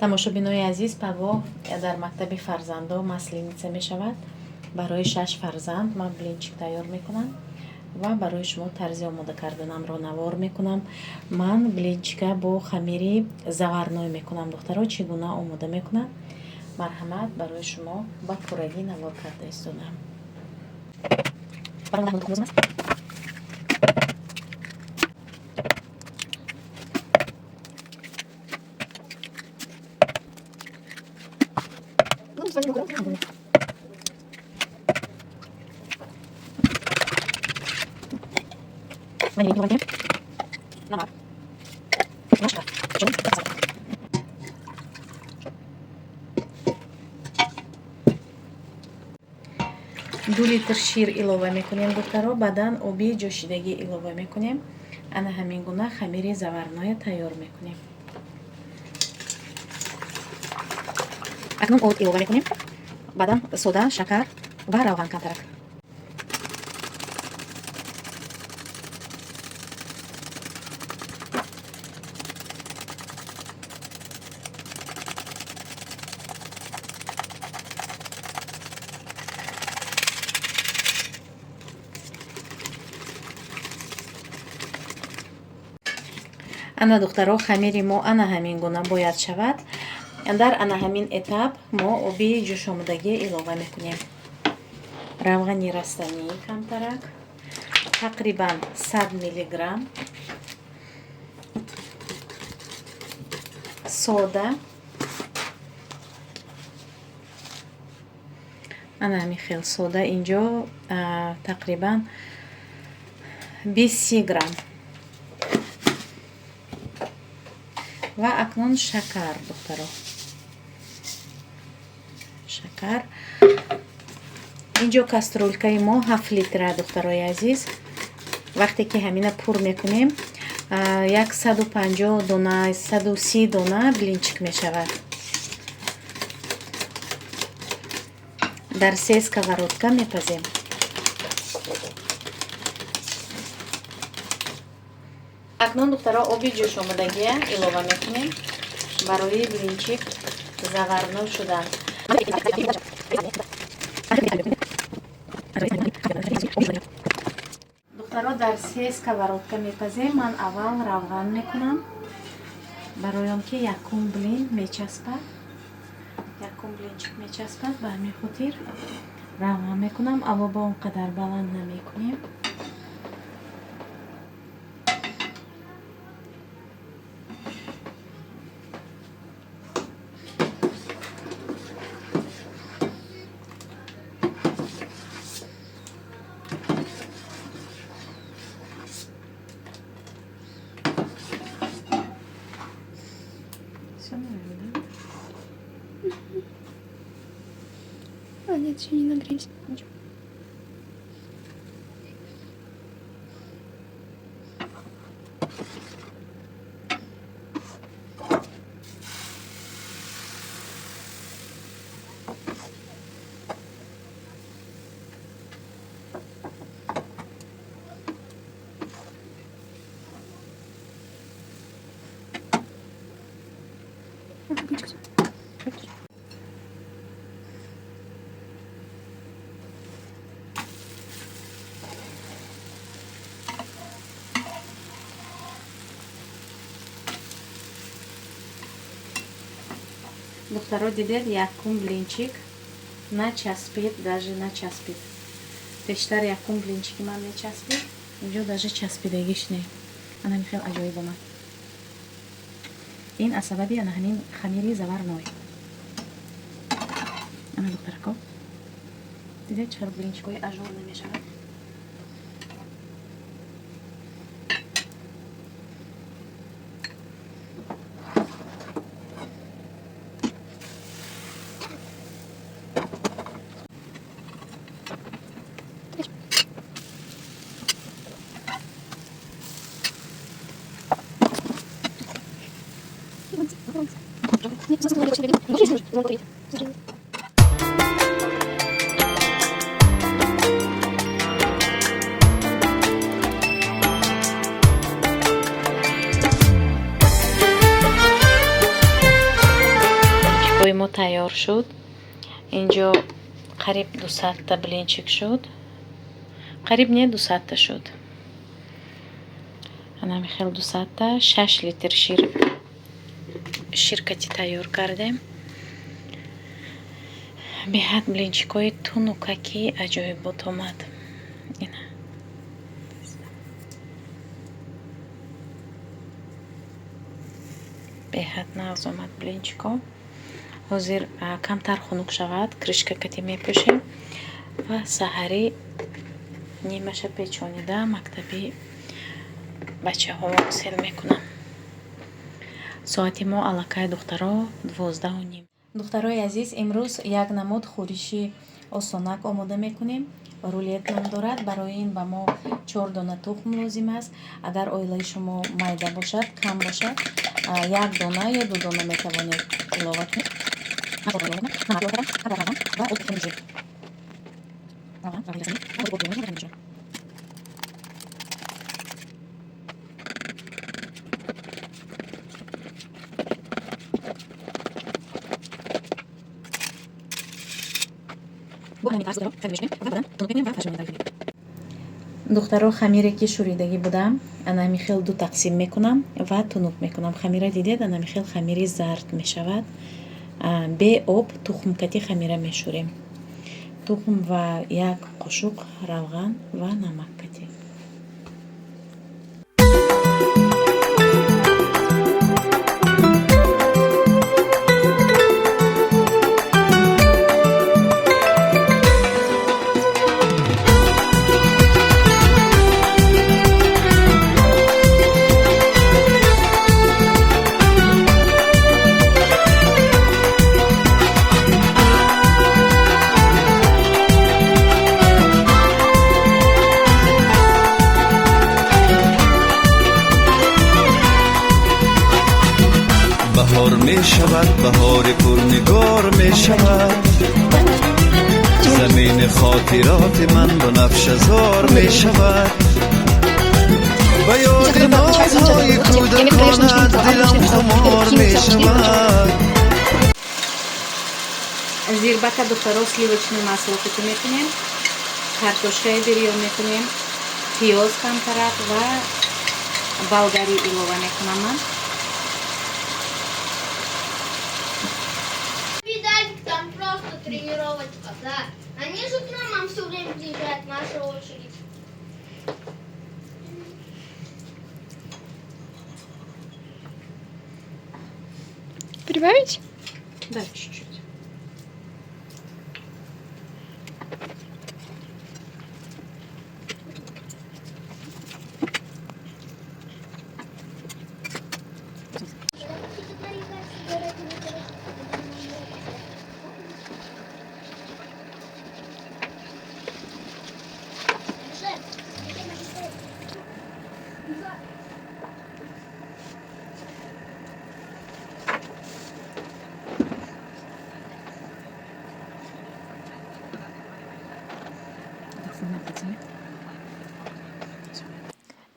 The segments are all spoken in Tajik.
тамошобинои азиз, павоҳ дар мактаби фарзандо масленица мешавад. Барои 6 фарзанд ман блинчик тайёр мекунам ва барои шумо тарзи омода карданамро навор мекунам. Ман блинчика бо хамири заварной мекунам. духтаро чӣ гуна омода мекунам? Марҳамат, барои шумо ба пуррагӣ навор карда истодам. Ду литр шир илова мекунем духтаро, баъдан оби ҷӯшидагӣ илова мекунем. Ана ҳамин гуна хамири заварное тайёр мекунем. Акнун об илова мекунем, баъдан сода, шакар ва равған камтарак. ана духтаро, хамири мо ана ҳамин гуна бояд шавад. дар ана ҳамин этап мо оби ҷӯшомадагӣ илова мекунем. равғани растании камтарак тақрибан 100 миллиграмм, сода ана ҳамин хел сода инҷо тақрибан 20 грамм ва акнун шакар духтаро, шакар. инҷо каструлкаи мо 7 литра духтарои азиз. вақте ки ҳамина пур мекунем, як 150 дона 130 дона блинчик мешавад. дар 3 сковородка мепазем. акнун духтаро оби ҷӯшомадагия илова мекунем барои блинчик заварной шудан. духтаро дар 3 сковородка мепазем. ман аввал равған мекунам барои он ки якум блин мечаспад, якум блинчик мечаспад. ба ҳамин хотир равған мекунам. аввал он қадар баланд намекунем. А, нет, еще не нагрелись. Ничего. духтаро дидед якум блинчик начаспид, даже начаспид. бештар якум блинчики ман мечаспид, инҷо даже часпидагиш не. ана ҳамин хел аҷоиб омад. ин аз сабаби ана ҳамин хамири заварной. ана духтарако дидед чаро блинчикои ажур намешавад. блинчикҳои мо тайёр шуд. Инҷо қариб 200 та блинчик шуд. қариб не 200 та шуд. Ана михел 200 та 6 литр ширкати тайёр кардем. Беҳад блинчикҳои туну каки аҷоибот омад. Ина беҳад нағз омад блинчикҳо. ҳозир камтар хунук шавад, кришкакати мепӯшем ва саҳарӣ нимаша печонида мактаби бачаҳо сел мекунам. соати мо аллакай духтаро 12:30. духтарои азиз, имрӯз як намуд хӯриши осонак омода мекунем. рулет ном дорад. барои ин ба мо 4 дона тухм лозим аст. агар оилаи шумо майда бошад, кам бошад, 1 дона ё 2 дона метавонед илова кунед. духтаро хамире ки шӯридагӣ будам анами хел 2 тақсим мекунам ва тунук мекунам. хамира дидед анами хел хамири зард мешавад. бе об тухмкати хамира мешӯрем. тухм ва 1 қошуқ равған ва намаккати. بهار می شود، بهار پرنگار می شود، زمین خاطرات من بنفش زار می شود، و یاد نازهای کودکانت دلم خمار می شود. زیربک دخترها سلیوچنی масло میکنیم. کارتوشکای بریون میکنیم. پیاز کم طرف و болгари илова میکنم من. Там просто тренировочка, да. Они же к нам все время приезжают, наша очередь. Прибавить? Да, чуть-чуть.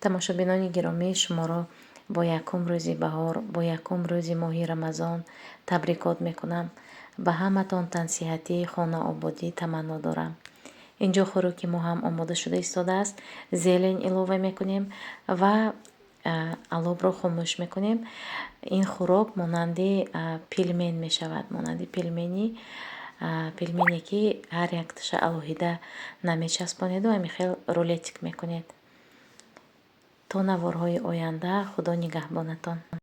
тамошобинони гиромӣ, шуморо бо якум рӯзи баҳор, бо якум рӯзи моҳи рамазон табрикот мекунам. ба ҳаматон тансиҳатӣ, хонаободӣ таманно дорам. инҷо хӯроки мо ҳам омода шуда истодааст. зелень илова мекунем ва алобро хомӯш мекунем. ин хӯрок монанди пилмен мешавад, монанди пилмене ки ҳар якташа алоҳида намечаспонеду амихел рулетик мекунед. то наворҳои оянда, худо нигаҳбонатон.